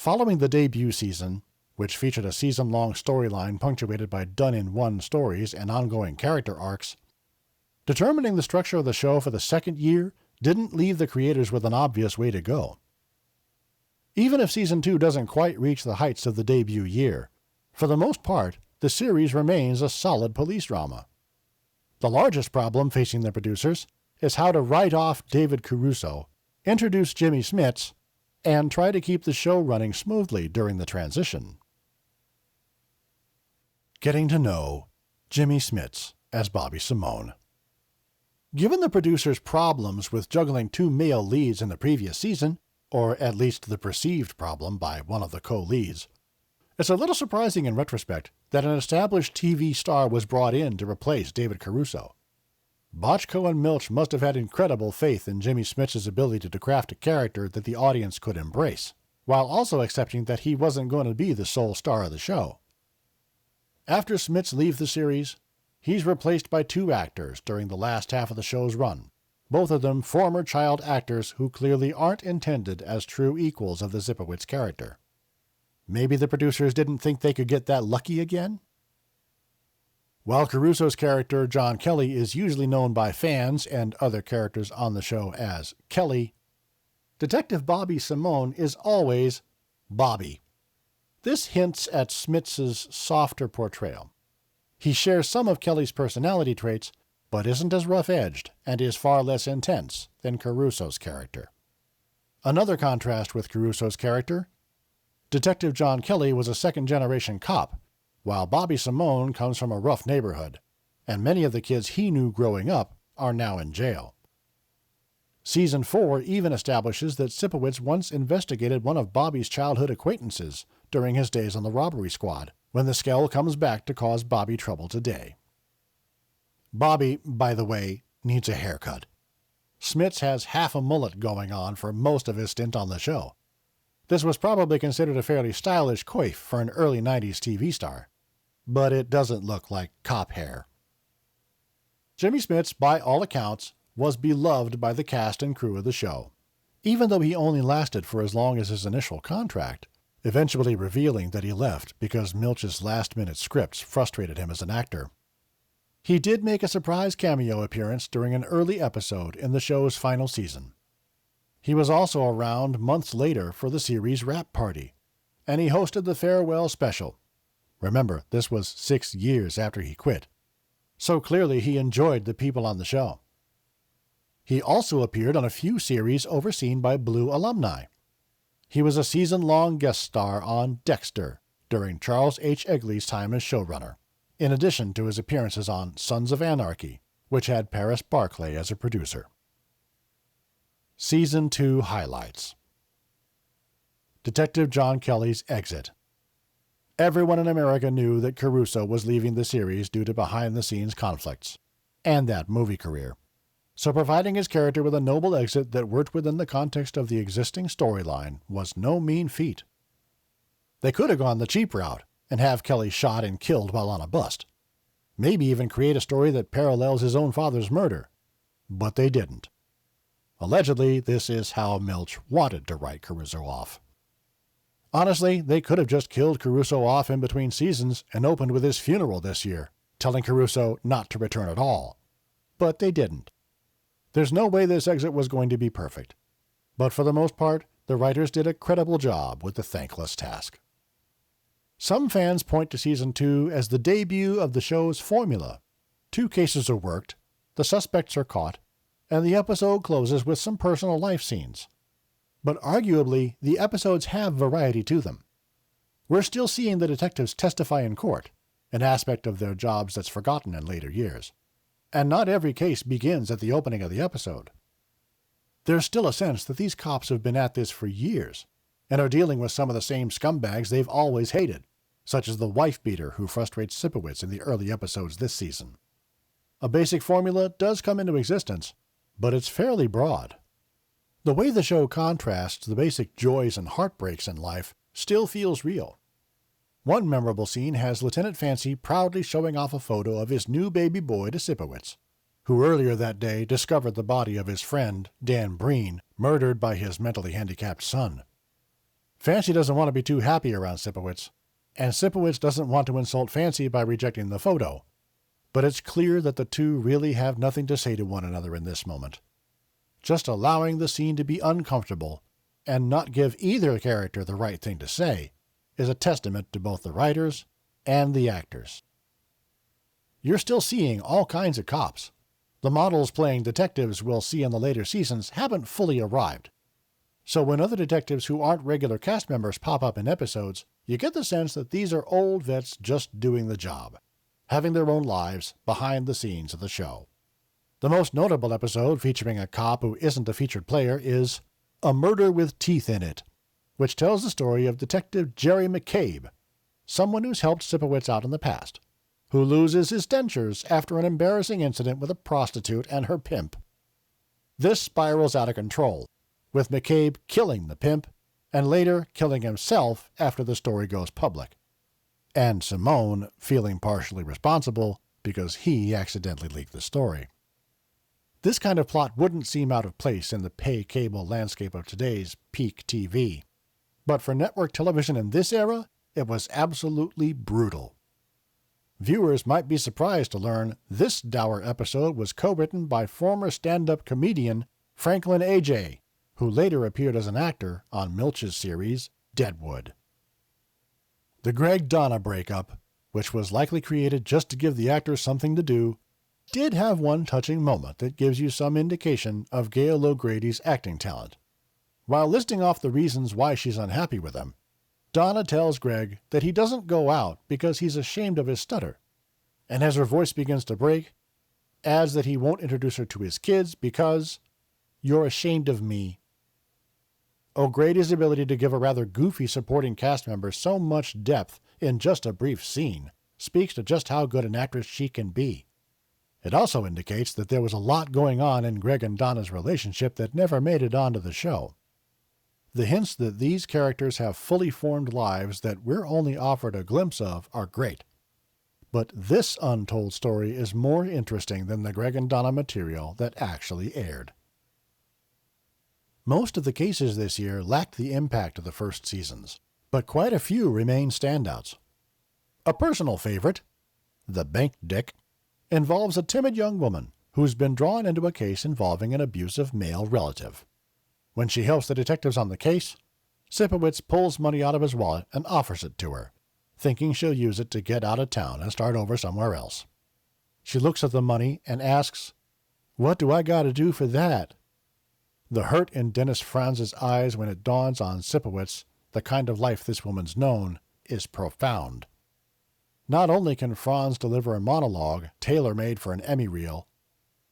Following the debut season, which featured a season-long storyline punctuated by done-in-one stories and ongoing character arcs, determining the structure of the show for the second year didn't leave the creators with an obvious way to go. Even if Season 2 doesn't quite reach the heights of the debut year, for the most part, the series remains a solid police drama. The largest problem facing the producers is how to write off David Caruso, introduce Jimmy Smits, and try to keep the show running smoothly during the transition. Getting to know Jimmy Smits as Bobby Simone. Given the producers' problems with juggling two male leads in the previous season, or at least the perceived problem by one of the co-leads, it's a little surprising in retrospect that an established TV star was brought in to replace David Caruso. Bochco and Milch must have had incredible faith in Jimmy Smits' ability to craft a character that the audience could embrace, while also accepting that he wasn't going to be the sole star of the show. After Smits leaves the series, he's replaced by two actors during the last half of the show's run, both of them former child actors who clearly aren't intended as true equals of the Zipowicz character. Maybe the producers didn't think they could get that lucky again? While Caruso's character, John Kelly, is usually known by fans and other characters on the show as Kelly, Detective Bobby Simone is always Bobby. This hints at Smits' softer portrayal. He shares some of Kelly's personality traits, but isn't as rough-edged and is far less intense than Caruso's character. Another contrast with Caruso's character, Detective John Kelly was a second-generation cop, while Bobby Simone comes from a rough neighborhood, and many of the kids he knew growing up are now in jail. Season 4 even establishes that Sipowicz once investigated one of Bobby's childhood acquaintances during his days on the robbery squad, when the Skell comes back to cause Bobby trouble today. Bobby, by the way, needs a haircut. Smits has half a mullet going on for most of his stint on the show. This was probably considered a fairly stylish coif for an early 90s TV star, but it doesn't look like cop hair. Jimmy Smits, by all accounts, was beloved by the cast and crew of the show, even though he only lasted for as long as his initial contract, eventually revealing that he left because Milch's last-minute scripts frustrated him as an actor. He did make a surprise cameo appearance during an early episode in the show's final season. He was also around months later for the series' wrap party, and he hosted the farewell special. Remember, this was 6 years after he quit, so clearly he enjoyed the people on the show. He also appeared on a few series overseen by Blue alumni. He was a season-long guest star on Dexter during Charles H. Egley's time as showrunner, in addition to his appearances on Sons of Anarchy, which had Paris Barclay as a producer. Season 2 Highlights. Detective John Kelly's exit. Everyone in America knew that Caruso was leaving the series due to behind-the-scenes conflicts, and that movie career, so providing his character with a noble exit that worked within the context of the existing storyline was no mean feat. They could have gone the cheap route and have Kelly shot and killed while on a bust, maybe even create a story that parallels his own father's murder, but they didn't. Allegedly, this is how Milch wanted to write Caruso off. Honestly, they could have just killed Caruso off in between seasons and opened with his funeral this year, telling Caruso not to return at all. But they didn't. There's no way this exit was going to be perfect, but for the most part, the writers did a credible job with the thankless task. Some fans point to Season 2 as the debut of the show's formula. 2 cases are worked, the suspects are caught, and the episode closes with some personal life scenes. But arguably, the episodes have variety to them. We're still seeing the detectives testify in court, an aspect of their jobs that's forgotten in later years. And not every case begins at the opening of the episode. There's still a sense that these cops have been at this for years, and are dealing with some of the same scumbags they've always hated, such as the wife-beater who frustrates Sipowicz in the early episodes this season. A basic formula does come into existence, but it's fairly broad. The way the show contrasts the basic joys and heartbreaks in life still feels real. One memorable scene has Lieutenant Fancy proudly showing off a photo of his new baby boy to Sipowicz, who earlier that day discovered the body of his friend, Dan Breen, murdered by his mentally handicapped son. Fancy doesn't want to be too happy around Sipowicz, and Sipowicz doesn't want to insult Fancy by rejecting the photo. But it's clear that the two really have nothing to say to one another in this moment. Just allowing the scene to be uncomfortable and not give either character the right thing to say is a testament to both the writers and the actors. You're still seeing all kinds of cops. The models playing detectives we'll see in the later seasons haven't fully arrived. So when other detectives who aren't regular cast members pop up in episodes, you get the sense that these are old vets just doing the job, having their own lives behind the scenes of the show. The most notable episode featuring a cop who isn't a featured player is A Murder with Teeth in It, which tells the story of Detective Jerry McCabe, someone who's helped Sipowicz out in the past, who loses his dentures after an embarrassing incident with a prostitute and her pimp. This spirals out of control, with McCabe killing the pimp and later killing himself after the story goes public, and Simone feeling partially responsible because he accidentally leaked the story. This kind of plot wouldn't seem out of place in the pay cable landscape of today's peak TV, but for network television in this era, it was absolutely brutal. Viewers might be surprised to learn this dour episode was co-written by former stand-up comedian Franklin A.J., who later appeared as an actor on Milch's series Deadwood. The Greg-Donna breakup, which was likely created just to give the actors something to do, did have one touching moment that gives you some indication of Gail O'Grady's acting talent. While listing off the reasons why she's unhappy with him, Donna tells Greg that he doesn't go out because he's ashamed of his stutter, and as her voice begins to break, adds that he won't introduce her to his kids because "you're ashamed of me." O'Grady's ability to give a rather goofy supporting cast member so much depth in just a brief scene speaks to just how good an actress she can be. It also indicates that there was a lot going on in Greg and Donna's relationship that never made it onto the show. The hints that these characters have fully formed lives that we're only offered a glimpse of are great. But this untold story is more interesting than the Greg and Donna material that actually aired. Most of the cases this year lacked the impact of the first seasons, but quite a few remain standouts. A personal favorite, The Bank Dick, involves a timid young woman who's been drawn into a case involving an abusive male relative. When she helps the detectives on the case, Sipowicz pulls money out of his wallet and offers it to her, thinking she'll use it to get out of town and start over somewhere else. She looks at the money and asks, "What do I gotta do for that?" The hurt in Dennis Franz's eyes when it dawns on Sipowicz the kind of life this woman's known is profound. Not only can Franz deliver a monologue tailor-made for an Emmy reel,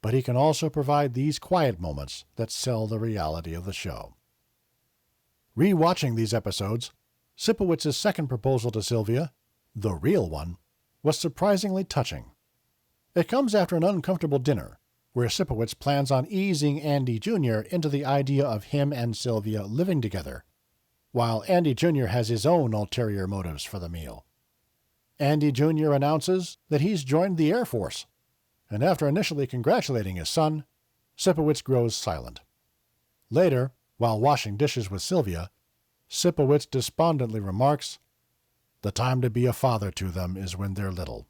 but he can also provide these quiet moments that sell the reality of the show. Re-watching these episodes, Sipowicz's second proposal to Sylvia, the real one, was surprisingly touching. It comes after an uncomfortable dinner, where Sipowicz plans on easing Andy Jr. into the idea of him and Sylvia living together, while Andy Jr. has his own ulterior motives for the meal. Andy Jr. announces that he's joined the Air Force, and after initially congratulating his son, Sipowicz grows silent. Later, while washing dishes with Sylvia, Sipowicz despondently remarks, "The time to be a father to them is when they're little,"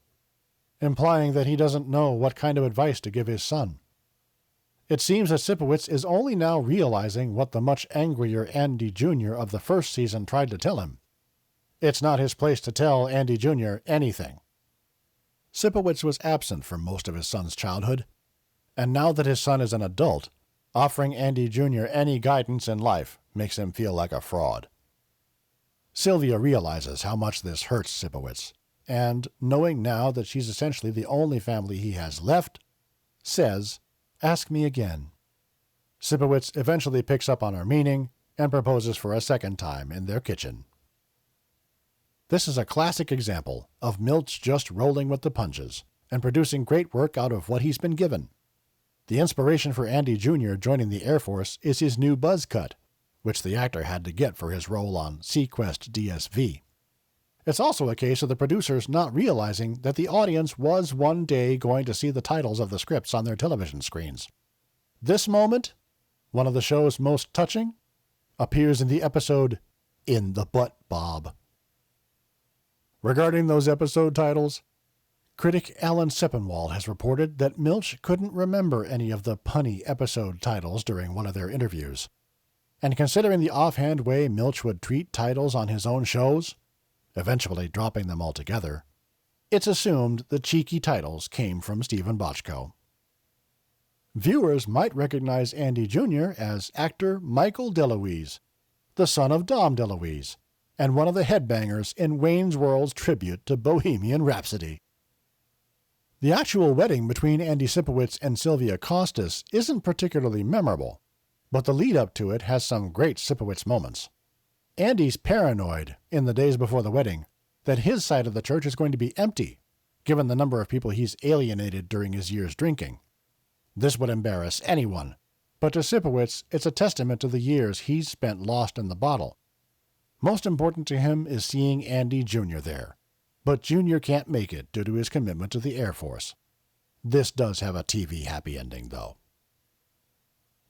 implying that he doesn't know what kind of advice to give his son. It seems that Sipowicz is only now realizing what the much angrier Andy Jr. of the first season tried to tell him. It's not his place to tell Andy Jr. anything. Sipowicz was absent for most of his son's childhood, and now that his son is an adult, offering Andy Jr. any guidance in life makes him feel like a fraud. Sylvia realizes how much this hurts Sipowicz, and, knowing now that she's essentially the only family he has left, says, "Ask me again." Sipowicz eventually picks up on her meaning and proposes for a second time in their kitchen. This is a classic example of Milch just rolling with the punches and producing great work out of what he's been given. The inspiration for Andy Jr. joining the Air Force is his new buzz cut, which the actor had to get for his role on Sequest DSV. It's also a case of the producers not realizing that the audience was one day going to see the titles of the scripts on their television screens. This moment, one of the show's most touching, appears in the episode In the butt, Bob. Regarding those episode titles, critic Alan Sepinwall has reported that Milch couldn't remember any of the punny episode titles during one of their interviews. And considering the offhand way Milch would treat titles on his own shows, eventually dropping them altogether, it's assumed the cheeky titles came from Stephen Bochco. Viewers might recognize Andy Jr. as actor Michael DeLuise, the son of Dom DeLuise, and one of the headbangers in Wayne's World's tribute to Bohemian Rhapsody. The actual wedding between Andy Sipowicz and Sylvia Costas isn't particularly memorable, but the lead-up to it has some great Sipowicz moments. Andy's paranoid, in the days before the wedding, that his side of the church is going to be empty, given the number of people he's alienated during his years drinking. This would embarrass anyone, but to Sipowicz, it's a testament to the years he's spent lost in the bottle. Most important to him is seeing Andy Jr. there, but Jr. can't make it due to his commitment to the Air Force. This does have a TV happy ending, though.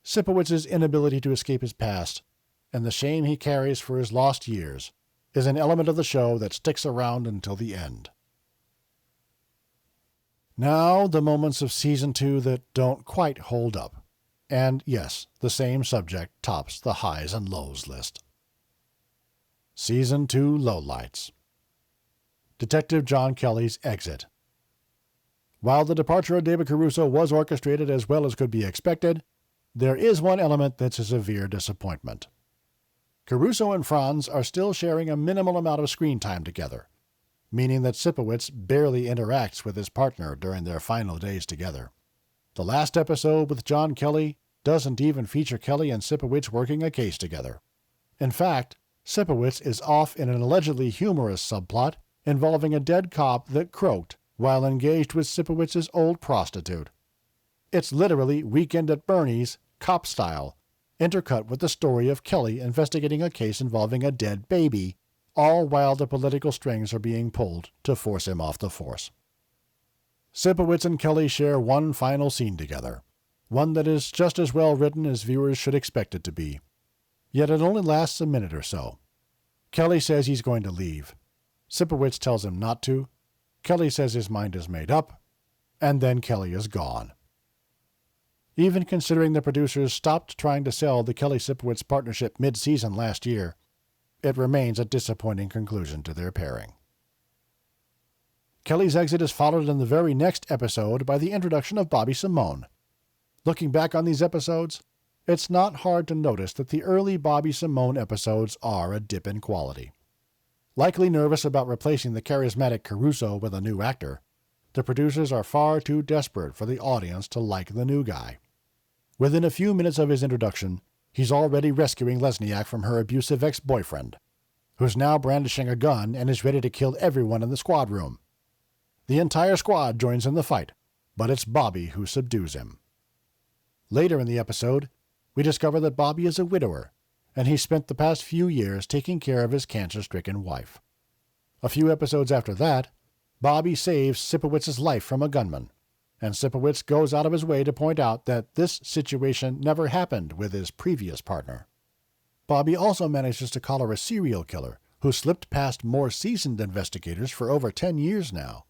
Sipowicz's inability to escape his past, and the shame he carries for his lost years, is an element of the show that sticks around until the end. Now, the moments of Season 2 that don't quite hold up. And yes, the same subject tops the highs and lows list. Season 2 Lowlights. Detective John Kelly's exit. While the departure of David Caruso was orchestrated as well as could be expected, there is one element that's a severe disappointment. Caruso and Franz are still sharing a minimal amount of screen time together, meaning that Sipowicz barely interacts with his partner during their final days together. The last episode with John Kelly doesn't even feature Kelly and Sipowicz working a case together. In fact, Sipowicz is off in an allegedly humorous subplot involving a dead cop that croaked while engaged with Sipowicz's old prostitute. It's literally Weekend at Bernie's, cop style, intercut with the story of Kelly investigating a case involving a dead baby, all while the political strings are being pulled to force him off the force. Sipowicz and Kelly share one final scene together, one that is just as well written as viewers should expect it to be. Yet it only lasts a minute or so. Kelly says he's going to leave. Sipowicz tells him not to. Kelly says his mind is made up, and then Kelly is gone. Even considering the producers stopped trying to sell the Kelly-Sipowicz partnership mid-season last year, it remains a disappointing conclusion to their pairing. Kelly's exit is followed in the very next episode by the introduction of Bobby Simone. Looking back on these episodes, it's not hard to notice that the early Bobby Simone episodes are a dip in quality. Likely nervous about replacing the charismatic Caruso with a new actor, the producers are far too desperate for the audience to like the new guy. Within a few minutes of his introduction, he's already rescuing Lesniak from her abusive ex-boyfriend, who's now brandishing a gun and is ready to kill everyone in the squad room. The entire squad joins in the fight, but it's Bobby who subdues him. Later in the episode, we discover that Bobby is a widower, and he spent the past few years taking care of his cancer-stricken wife. A few episodes after that, Bobby saves Sipowicz's life from a gunman, and Sipowicz goes out of his way to point out that this situation never happened with his previous partner. Bobby also manages to collar a serial killer who slipped past more seasoned investigators for over 10 years now.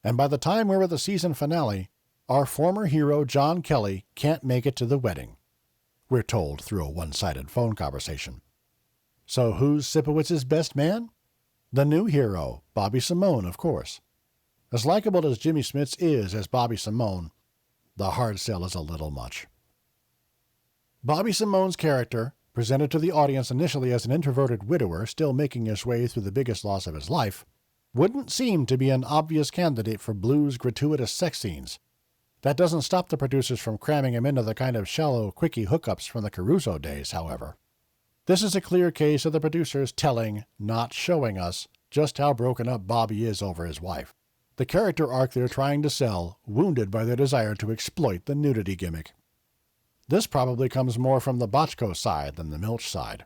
And by the time we're at the season finale, our former hero John Kelly can't make it to the wedding. We're told through a one-sided phone conversation. So who's Sipowicz's best man? The new hero, Bobby Simone, of course. As likable as Jimmy Smits is as Bobby Simone, the hard sell is a little much. Bobby Simone's character, presented to the audience initially as an introverted widower still making his way through the biggest loss of his life, wouldn't seem to be an obvious candidate for Blue's gratuitous sex scenes. That doesn't stop the producers from cramming him into the kind of shallow, quickie hookups from the Caruso days, however. This is a clear case of the producers telling, not showing us, just how broken up Bobby is over his wife. The character arc they're trying to sell, wounded by their desire to exploit the nudity gimmick. This probably comes more from the Bochco side than the Milch side.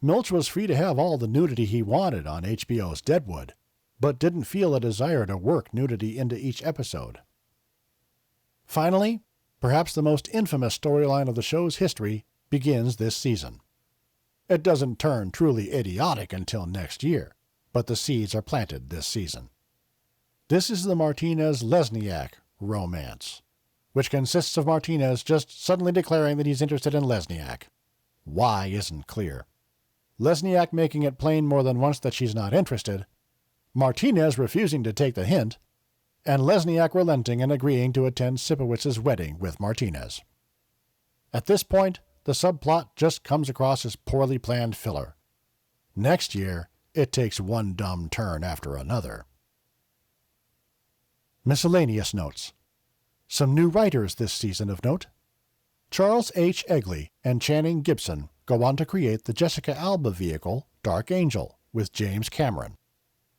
Milch was free to have all the nudity he wanted on HBO's Deadwood, but didn't feel a desire to work nudity into each episode. Finally, perhaps the most infamous storyline of the show's history begins this season. It doesn't turn truly idiotic until next year, but the seeds are planted this season. This is the Martinez-Lesniak romance, which consists of Martinez just suddenly declaring that he's interested in Lesniak. Why isn't clear. Lesniak making it plain more than once that she's not interested, Martinez refusing to take the hint, and Lesniak relenting and agreeing to attend Sipowitz's wedding with Martinez. At this point, the subplot just comes across as poorly planned filler. Next year, it takes one dumb turn after another. Miscellaneous notes. Some new writers this season of note. Charles H. Egley and Channing Gibson go on to create the Jessica Alba vehicle, Dark Angel, with James Cameron.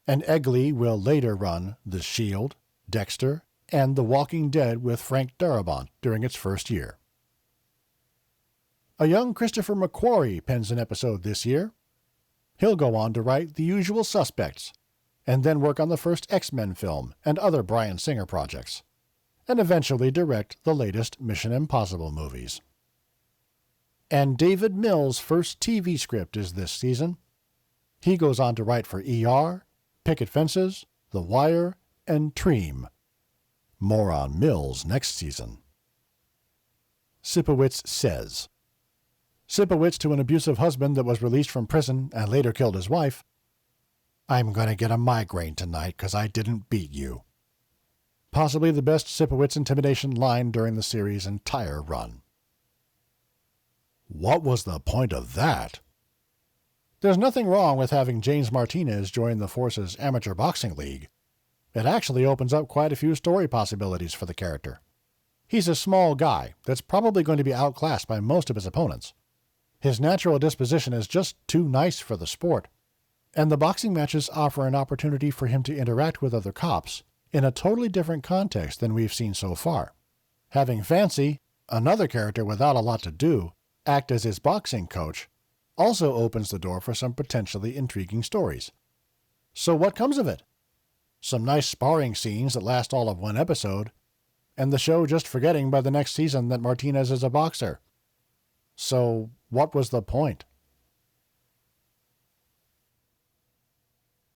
And Egley will later run The Shield, Dexter, and The Walking Dead with Frank Darabont during its first year. A young Christopher McQuarrie pens an episode this year. He'll go on to write The Usual Suspects, and then work on the first X-Men film and other Bryan Singer projects, and eventually direct the latest Mission Impossible movies. And David Mills' first TV script is this season. He goes on to write for ER, Picket Fences, The Wire, and Treem. More on Mills next season. Sipowicz says. Sipowicz to an abusive husband that was released from prison and later killed his wife. I'm going to get a migraine tonight because I didn't beat you. Possibly the best Sipowicz intimidation line during the series' entire run. What was the point of that? There's nothing wrong with having James Martinez join the Force's amateur boxing league. It actually opens up quite a few story possibilities for the character. He's a small guy that's probably going to be outclassed by most of his opponents. His natural disposition is just too nice for the sport, and the boxing matches offer an opportunity for him to interact with other cops in a totally different context than we've seen so far. Having Fancy, another character without a lot to do, act as his boxing coach also opens the door for some potentially intriguing stories. So what comes of it? Some nice sparring scenes that last all of one episode, and the show just forgetting by the next season that Martinez is a boxer. So what was the point?